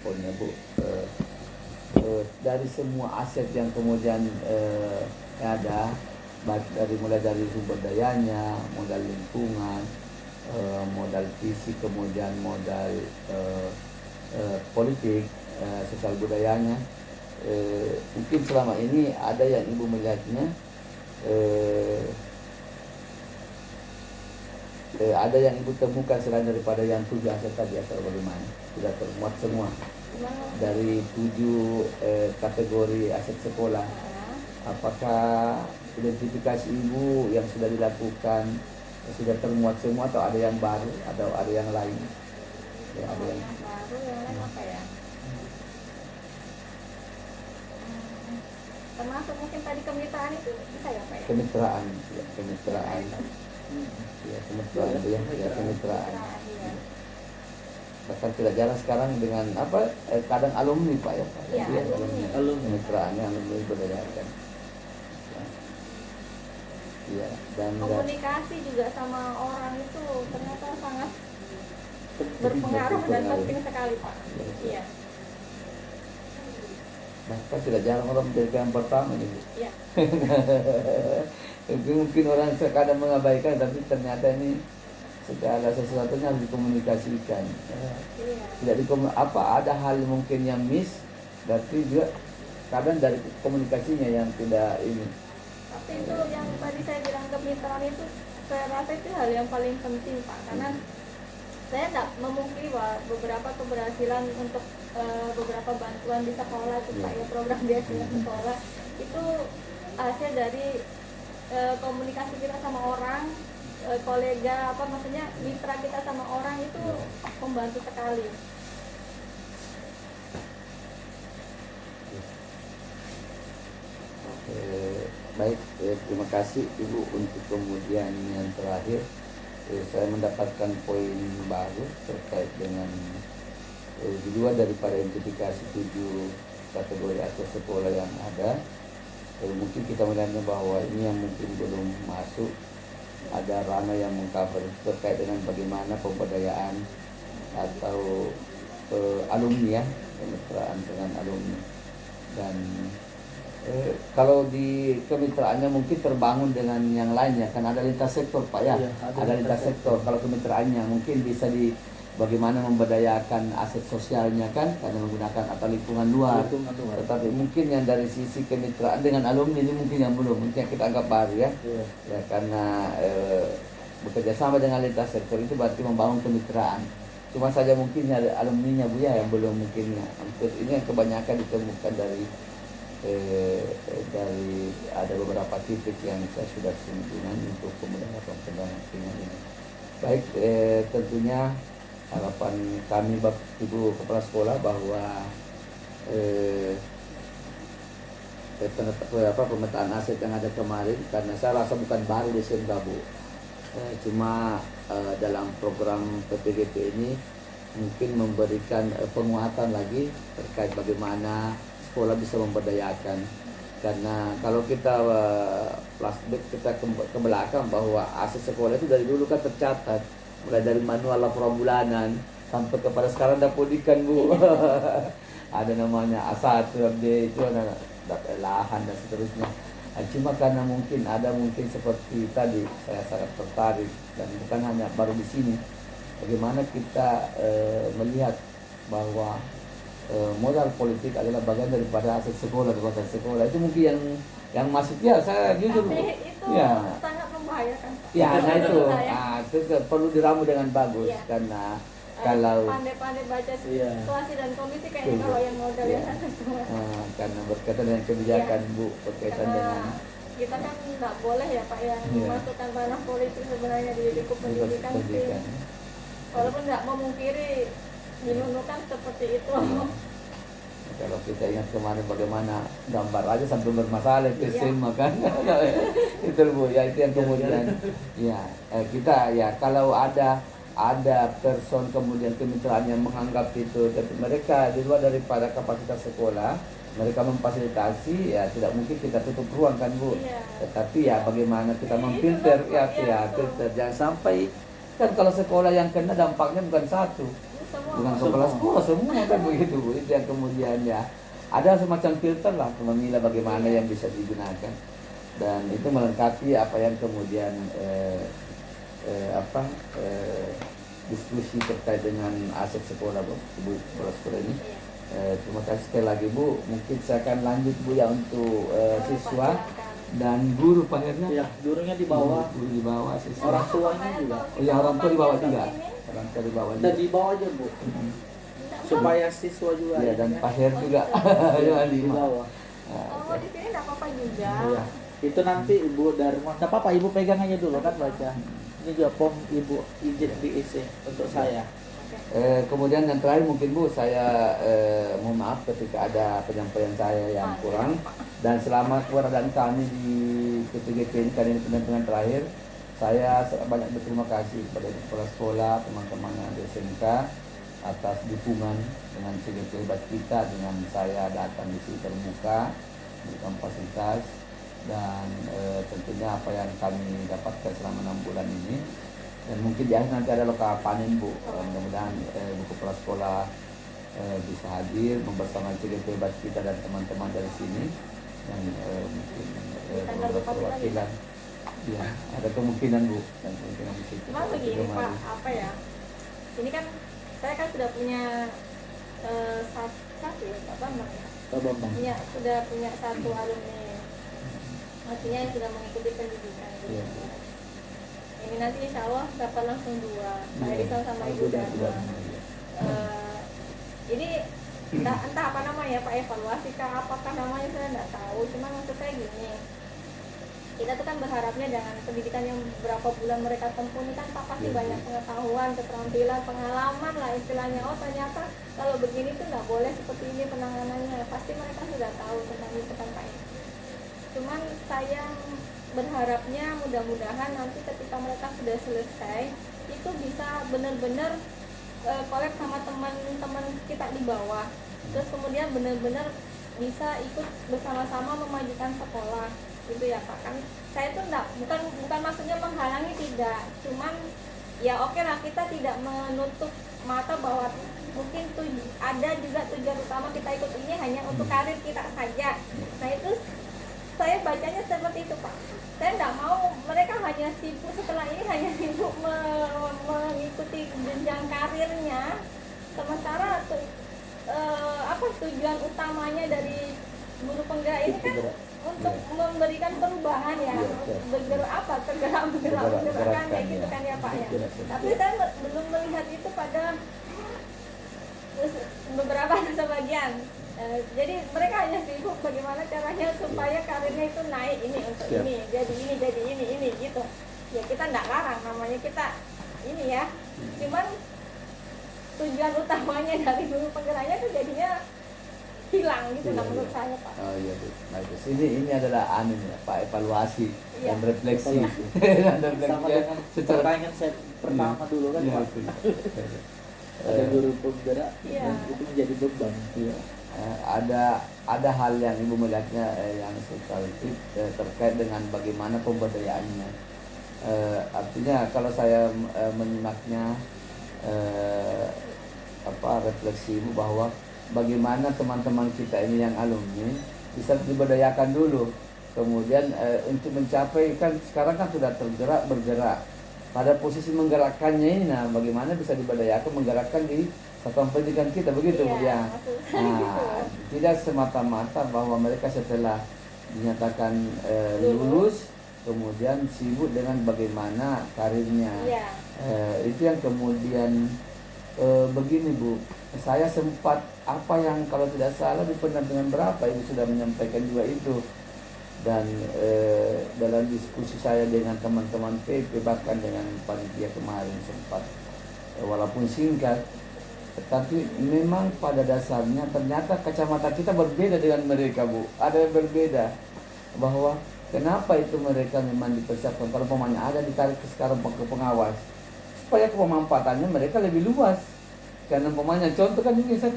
poinnya Bu. Dari semua aset yang kemudian ada, mulai dari sumber dayanya, modal lingkungan, modal fisik, kemudian modal politik, sosial budayanya, mungkin selama ini ada yang Ibu melihatnya ada yang Ibu temukan selain daripada yang 7 aset tadi atau bagaimana? Sudah termuat semua dari 7 kategori aset sekolah. Apakah identifikasi Ibu yang sudah dilakukan sudah termuat semua atau ada yang baru atau ada yang lain? Ya, ada yang baru, yang lain apa ya? Termasuk mungkin tadi kemitraan itu bisa ya Pak ya? Kemitraan, ya, kemitraan. Ya, kemitraan itu ya, kemitraan. Iya. Bahkan tidak jarang sekarang dengan apa? Kadang alumni Pak ya, Pak. Iya, Ya, alumni. Kemitraannya alumni berdayakan. Iya, dan komunikasi juga sama orang itu ternyata sangat berpengaruh dan penting sekali Pak. Iya. Bahkan tidak jarang orang menjadi yang pertama nih Bu. Iya. Mungkin orang kadang mengabaikan, tapi ternyata ini segala sesuatunya harus dikomunikasikan. Tidak ada hal mungkin yang miss, berarti juga kadang dari komunikasinya yang tidak ini. Tapi itu yang tadi saya bilang kemitraan itu, saya rasa itu hal yang paling penting Pak, karena saya tidak memungkiri bahwa beberapa keberhasilan untuk beberapa bantuan di sekolah itu Pak ya, program beasiswa sekolah itu hasil dari komunikasi kita sama orang, kolega maksudnya mitra kita sama orang itu membantu sekali. Baik, terima kasih Ibu untuk kemudian yang terakhir. Saya mendapatkan poin baru terkait dengan di luar daripada identifikasi 7 kategori atau sekolah yang ada. Mungkin kita melihatnya bahwa ini yang mungkin belum masuk, ada ranah yang mengcover terkait dengan bagaimana pemberdayaan atau alumni ya, kemitraan dengan alumni. Dan kalau di kemitraannya mungkin terbangun dengan yang lainnya, kan ada lintas sektor Pak ya, ada lintas sektor. Kalau kemitraannya mungkin bisa di bagaimana memberdayakan aset sosialnya kan, karena menggunakan atau lingkungan luar. Tetapi mungkin yang dari sisi kemitraan dengan alumni ini mungkin yang belum, mungkin yang kita anggap baru ya. Ya karena bekerja sama dengan lintas sektor itu berarti membangun kemitraan. Cuma saja mungkin ada alumninya Bu ya yang belum mungkinnya. Ini yang kebanyakan ditemukan dari ada beberapa titik yang saya sudah singgung untuk kemudian pendampingan ini. Baik, tentunya harapan kami Bapak Ibu Kepala Sekolah bahwa pemetaan aset yang ada kemarin, karena saya rasa bukan baru di SMK Bu, cuma dalam program PPGP ini mungkin memberikan penguatan lagi terkait bagaimana sekolah bisa memberdayakan. Karena kalau kita flashback kita ke belakang bahwa aset sekolah itu dari dulu kan tercatat, mulai dari manual laporan bulanan sampai kepada sekarang dapodikan Bu. Ada namanya A1, B itu ada lahan dan seterusnya. Cuma karena mungkin seperti tadi saya sangat tertarik, dan bukan hanya baru di sini, bagaimana kita melihat bahwa modal politik adalah bagian daripada aset sekolah, kekuatan sekolah. Itu mungkin yang maksudnya saya jujur itu ya sangat membahayakan. Ya, itu perlu diramu dengan bagus ya. Karena kalau pandai-pandai baca situasi dan kondisi kayaknya kalau yang modal ya. Karena berkaitan dengan kebijakan Bu, berkaitan dengan kita kan nggak boleh ya Pak yang memasukkan ranah politik sebenarnya di lingkup pendidikan sih. Walaupun nggak memungkiri dinunukan seperti itu. Kalau kita ingat kemarin bagaimana gambar aja sampai bermasalah itu SMA kan. Itu Bu ya, itu yang kemudian ya kita ya kalau ada person kemudian kemitraan yang menganggap itu mereka di luar daripada kapasitas sekolah, mereka memfasilitasi, ya tidak mungkin kita tutup ruang kan Bu. Tetapi ya bagaimana kita memfilter filter, jangan sampai kan kalau sekolah yang kena dampaknya bukan satu, semua. Bukan kepala sekolah, semua kan begitu Bu. Itu yang kemudian ya ada semacam filter lah memilah bagaimana yang bisa digunakan, dan itu melengkapi apa yang kemudian apa diskusi terkait dengan aset sekolah Bu, Ibu Kepala Sekolah ini. Terima kasih sekali lagi Bu. Mungkin saya akan lanjut Bu ya untuk siswa dan guru Pak Herna. Ya, gurunya di bawah. Guru di bawah, siswa. Orang tuanya juga. Oh ya, orang tua di bawah juga. Orang tua di bawah Dan juga. di bawah aja Bu, supaya siswa juga. Iya, dan Pak Her juga. Ya, di lima. bawah. Oh, di sini nggak apa-apa juga. Iya. Itu nanti Ibu Darma, nggak apa-apa Ibu pegang aja dulu kan baca. Ini juga form Ibu izin diisi untuk saya. Kemudian yang terakhir mungkin Bu, saya mohon maaf ketika ada penyampaian saya yang kurang, dan selama keberadaan kami di PTGP ini kali ini pendampingan terakhir, saya banyak berterima kasih kepada kepala sekolah, teman-teman yang di SMK atas dukungan dengan CGP hebat kita, dengan saya datang di sini terbuka memberikan fasilitas, dan tentunya apa yang kami dapatkan selama 6 bulan ini. Dan mungkin di akhir nanti ada lokal panen Bu, mudah-mudahan Bu Kepala Sekolah bisa hadir bersama CGP hebat kita dan teman-teman dari sini yang mungkin perwakilan. Ya, ada kemungkinan Bu, dan kemungkinan di situ. Cuma begini Pak, apa ya? Ini kan saya kan sudah punya satu ya Pak Bambang ya. Pak Bambang. Iya, sudah punya satu alumni. Artinya yang sudah mengikuti pendidikan gitu. Iya. Ini nanti insya Allah dapat langsung 2, Pak Edison sama Ibu Darma. Ini entah apa namanya Pak, evaluasi kah, apakah namanya saya tidak tahu. Cuma maksud saya gini, kita tuh kan berharapnya dengan pendidikan yang berapa bulan mereka tempuh ini kan Pak pasti banyak pengetahuan, keterampilan, pengalaman lah istilahnya. Oh ternyata kalau begini tuh nggak boleh seperti ini penanganannya. Pasti mereka sudah tahu tentang itu kan Pak. Cuman saya berharapnya mudah-mudahan nanti ketika mereka sudah selesai itu bisa benar-benar collab sama teman-teman kita di bawah, terus kemudian benar-benar bisa ikut bersama-sama memajukan sekolah gitu ya Pak. Kan saya tuh bukan maksudnya menghalangi, tidak, cuman ya oke lah, kita tidak menutup mata bahwa mungkin ada juga tujuan utama kita ikut ini hanya untuk karir kita saja. Nah itu saya bacanya seperti itu Pak. Saya tidak mau mereka hanya sibuk setelah ini hanya sibuk mengikuti jenjang karirnya, sementara tujuan utamanya dari guru penggerak ini kan untuk memberikan perubahan ya, bergerak kayak gitu kan ya Pak ya. Tapi saya belum melihat itu pada beberapa sebagian. Jadi mereka hanya sibuk bagaimana caranya supaya karirnya itu naik, ini untuk ini, jadi ini gitu. Ya kita tidak larang, namanya kita ini ya. Cuman tujuan utamanya dari guru penggeraknya itu jadinya hilang gitu lah menurut saya Pak. Oh iya Bu. Nah, ini adalah Pak, evaluasi dan refleksi. Dan dan sama refleksi dengan secara pertanyaan saya pertama dulu kan Pak. Ada guru penggerak dan itu menjadi beban. Iya. Ada hal yang Ibu melihatnya yang substantif terkait dengan bagaimana pemberdayaannya. Artinya kalau saya menyimaknya refleksi Ibu bahwa bagaimana teman-teman kita ini yang alumni bisa diberdayakan dulu, kemudian untuk mencapai, kan sekarang kan sudah bergerak pada posisi menggerakkannya ini. Nah bagaimana bisa diberdayakan menggerakkan di satuan pendidikan kita, begitu Bu ya. Nah tidak semata-mata bahwa mereka setelah dinyatakan lulus kemudian sibuk dengan bagaimana karirnya. Itu yang kemudian begini Bu, saya sempat yang kalau tidak salah di pendampingan berapa Ibu sudah menyampaikan juga itu, dan dalam diskusi saya dengan teman-teman PP bahkan dengan panitia kemarin sempat walaupun singkat, tetapi memang pada dasarnya ternyata kacamata kita berbeda dengan mereka Bu. Ada yang berbeda bahwa kenapa itu mereka memang dipersiapkan kalau pemainnya ada ditarik sekarang ke pengawas supaya pemanfaatannya mereka lebih luas. Karena pemainnya contoh kan ini saya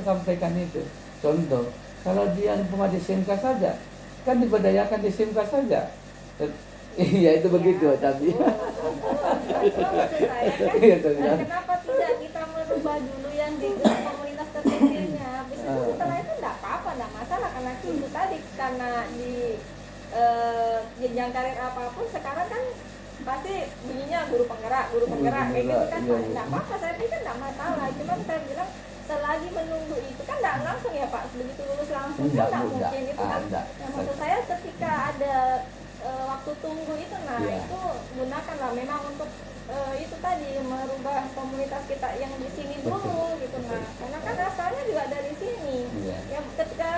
sampaikan itu. Contoh, kalau dia umpama di SMK saja, kan diberdayakan di SMK saja. Iya itu begitu tapi. Kenapa tidak kita merubah karena di jenjang karir apapun sekarang kan pasti bunyinya guru penggerak kayak gitu kan. Iya, Pak, iya. nggak apa-apa, saya pikir nggak masalah, cuman saya bilang selagi menunggu itu kan nggak langsung ya Pak, begitu lulus langsung Enggak, kan nggak Bu, enggak. mungkin itu kan. Enggak. Nah, maksud saya ketika ada waktu tunggu itu, nah Iya. itu gunakanlah memang untuk itu tadi merubah komunitas kita yang di sini dulu Betul. gitu. Nah, Betul. karena kan asalnya juga dari sini. Iya. Ya ketika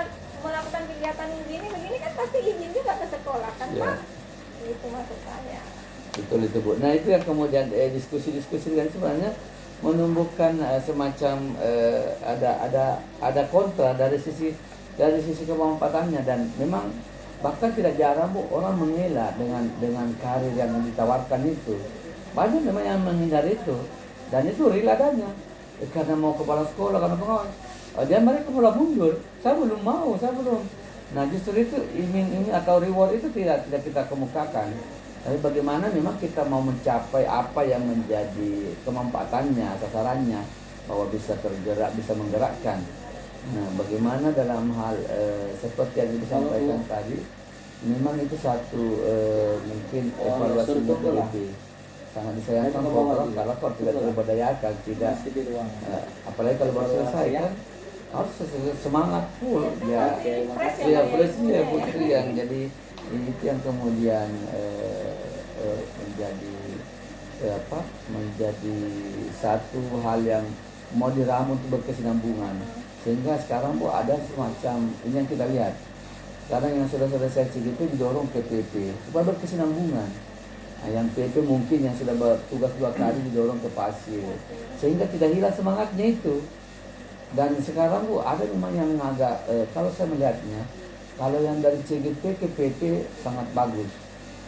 melakukan kegiatan begini kan pasti izin juga ke sekolah kan Iya. Pak. Itu maksud saya. Betul itu Bu. Nah itu yang kemudian diskusi-diskusi kan sebenarnya menumbuhkan semacam ada kontra dari sisi kemanfaatannya, dan memang bahkan tidak jarang Bu orang mengelak dengan karir yang ditawarkan itu. Banyak memang yang menghindari itu, dan itu real adanya. Karena mau kepala sekolah, karena pengawas, dia mereka mulai mundur. Saya belum mau, saya belum. Nah justru itu iming-iming atau reward itu tidak kita kemukakan. Tapi bagaimana memang kita mau mencapai apa yang menjadi kemanfaatannya, sasarannya, bahwa bisa tergerak, bisa menggerakkan. Nah, bagaimana dalam hal seperti yang disampaikan tadi, memang itu satu mungkin evaluasi lebih sangat disayangkan program kalau kalau tidak terberdayakan, tidak Masih di ruangan. apalagi kalau baru selesai kan harus semangat full ya. Oke, makasih. Ya, presiden putri yang jadi itu yang kemudian menjadi satu hal yang mau diramu untuk berkesinambungan, sehingga sekarang Bu ada semacam ini yang kita lihat sekarang yang sudah selesai itu didorong ke PP supaya berkesinambungan. Nah, yang PP mungkin yang sudah bertugas 2 kali didorong ke pasir, sehingga tidak hilang semangatnya itu. Dan sekarang Bu ada memang yang agak kalau saya melihatnya, kalau yang dari CGP ke PP sangat bagus.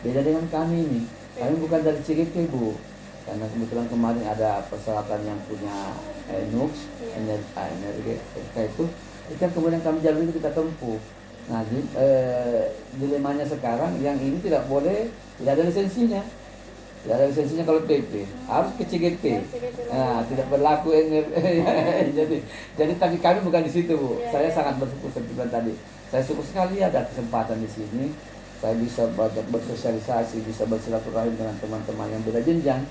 Beda dengan kami ini. Kami bukan dari CGP Bu, karena kebetulan kemarin ada persyaratan yang punya NUX, energi itu kan kemudian kami jalur itu kita tempuh. Nah, dilemanya sekarang yang ini tidak boleh, tidak ada lisensinya. Tidak ada lisensinya kalau PP, harus ke CGP. Nah, tidak berlaku jadi tapi kami bukan di situ Bu. Saya sangat bersyukur seperti tadi. Saya syukur sekali ada kesempatan di sini. Saya bisa bersosialisasi, bisa bersilaturahim dengan teman-teman yang beda jenjang.